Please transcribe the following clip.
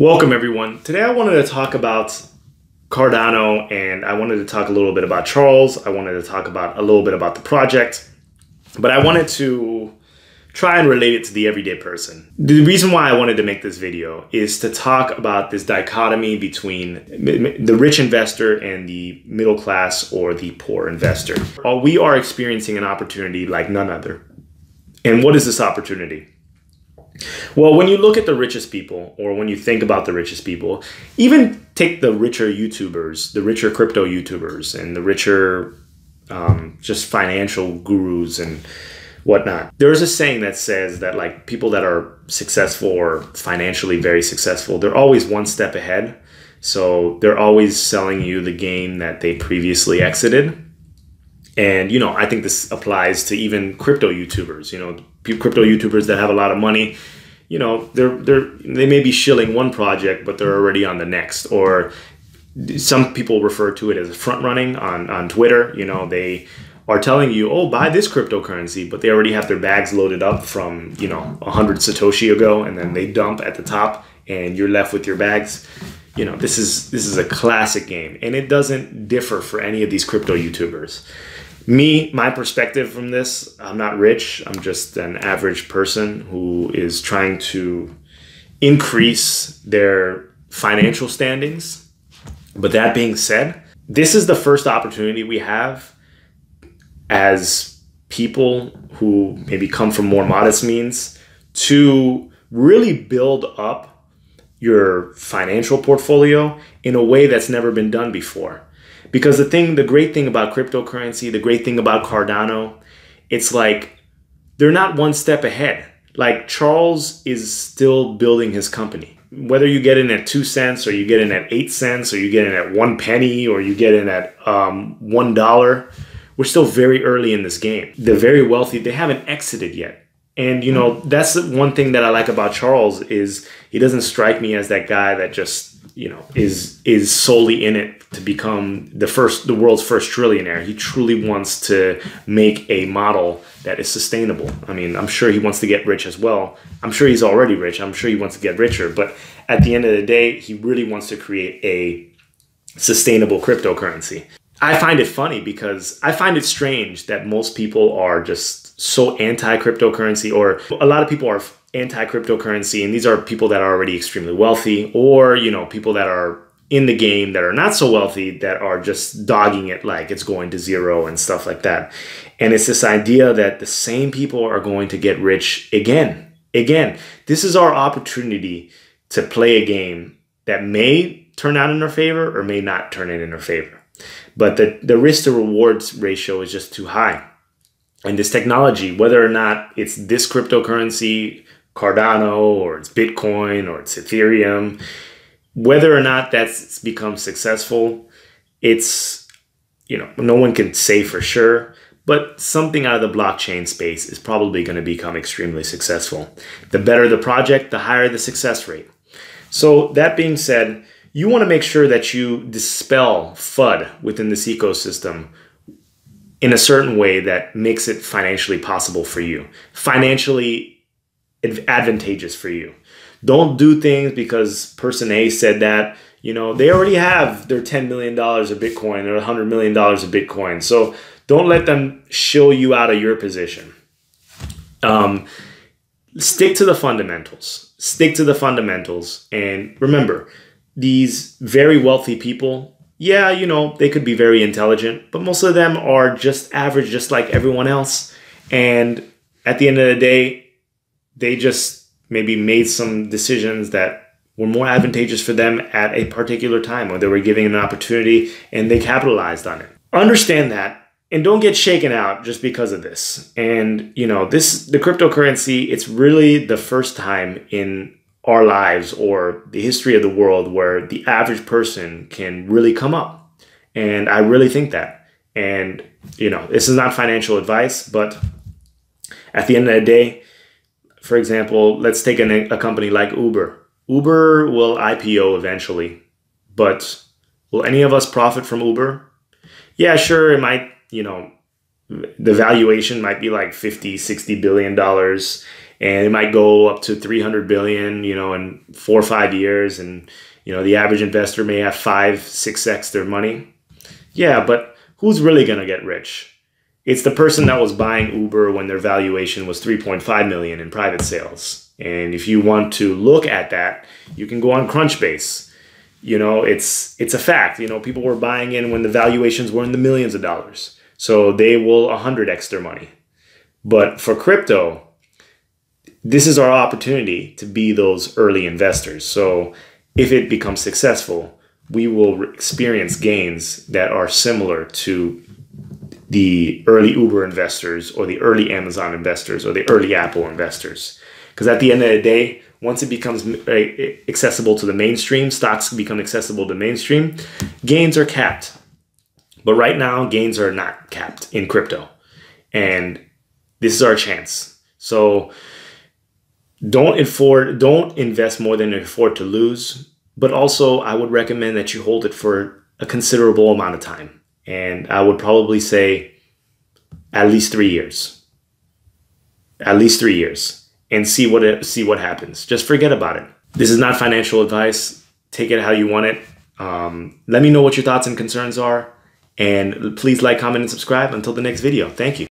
Welcome everyone. Today I wanted to talk about Cardano, and I wanted to talk a little bit about Charles. I wanted to talk about a little bit about the project, but I wanted to try and relate it to the everyday person. The reason why I wanted to make this video is to talk about this dichotomy between the rich investor and the middle class or the poor investor. We are experiencing an opportunity like none other. And what is this opportunity? Well, when you look at the richest people, or when you think about the richest people, even take the richer YouTubers, the richer crypto YouTubers, and the richer just financial gurus and whatnot. There's a saying that says that like people that are successful or financially very successful, they're always one step ahead. So they're always selling you the game that they previously exited. And, I think this applies to even crypto YouTubers, crypto YouTubers that have a lot of money, they may be shilling one project, but they're already on the next. Or some people refer to it as front running on Twitter. They are telling you, oh, buy this cryptocurrency, but they already have their bags loaded up from, 100 Satoshi ago, and then they dump at the top and you're left with your bags. This is a classic game, and it doesn't differ for any of these crypto YouTubers. My perspective from this, I'm not rich. I'm just an average person who is trying to increase their financial standings. But that being said, this is the first opportunity we have as people who maybe come from more modest means to really build up your financial portfolio in a way that's never been done before. Because the great thing about cryptocurrency, the great thing about Cardano, it's like they're not one step ahead. Like Charles is still building his company. Whether you get in at 2 cents or you get in at 8 cents or you get in at 1 penny or you get in at $1, we're still very early in this game. The very wealthy, they haven't exited yet. And, that's the one thing that I like about Charles is he doesn't strike me as that guy that just, is solely in it to become the world's first trillionaire. He truly wants to make a model that is sustainable. I mean, I'm sure he wants to get rich as well. I'm sure he's already rich. I'm sure he wants to get richer. But at the end of the day, he really wants to create a sustainable cryptocurrency. I find it funny because I find it strange that most people are just so anti-cryptocurrency, or a lot of people are anti-cryptocurrency, and these are people that are already extremely wealthy, or, people that are in the game that are not so wealthy that are just dogging it like it's going to zero and stuff like that. And it's this idea that the same people are going to get rich again. This is our opportunity to play a game that may turn out in our favor or may not turn it in our favor. But the risk to rewards ratio is just too high. And this technology, whether or not it's this cryptocurrency, Cardano, or it's Bitcoin, or it's Ethereum, whether or not that's become successful, it's, no one can say for sure, but something out of the blockchain space is probably going to become extremely successful. The better the project, the higher the success rate. So that being said, you want to make sure that you dispel FUD within this ecosystem in a certain way that makes it financially possible for you, financially advantageous for you. Don't do things because person A said that. They already have their $10 million of Bitcoin or $100 million of Bitcoin. So don't let them shill you out of your position. Stick to the fundamentals. Stick to the fundamentals. And remember, these very wealthy people, yeah, they could be very intelligent, but most of them are just average, just like everyone else. And at the end of the day, they just maybe made some decisions that were more advantageous for them at a particular time, or they were given an opportunity and they capitalized on it. Understand that, and don't get shaken out just because of this. And, the cryptocurrency, it's really the first time in our lives or the history of the world where the average person can really come up. And I really think that. And, this is not financial advice, but at the end of the day, for example, let's take a company like Uber. Uber will IPO eventually, but will any of us profit from Uber? Yeah, sure, it might, the valuation might be like $50, $60 billion. and it might go up to 300 billion, you know, in 4 or 5 years. And, you know, the average investor may have 5-6x their money. Yeah, but who's really going to get rich? It's the person that was buying Uber when their valuation was 3.5 million in private sales. And if you want to look at that, you can go on Crunchbase. You know, it's a fact. You know, people were buying in when the valuations were in the millions of dollars. So they will 100x their money. But for crypto, this is our opportunity to be those early investors. So if it becomes successful, we will experience gains that are similar to the early Uber investors or the early Amazon investors or the early Apple investors. Because at the end of the day, once it becomes accessible to the mainstream, stocks become accessible to mainstream, gains are capped. But right now, gains are not capped in crypto. And this is our chance. So don't invest more than you afford to lose. But also, I would recommend that you hold it for a considerable amount of time. And I would probably say at least 3 years. At least 3 years. And see what happens. Just forget about it. This is not financial advice. Take it how you want it. Let me know what your thoughts and concerns are. And please like, comment, and subscribe. Until the next video. Thank you.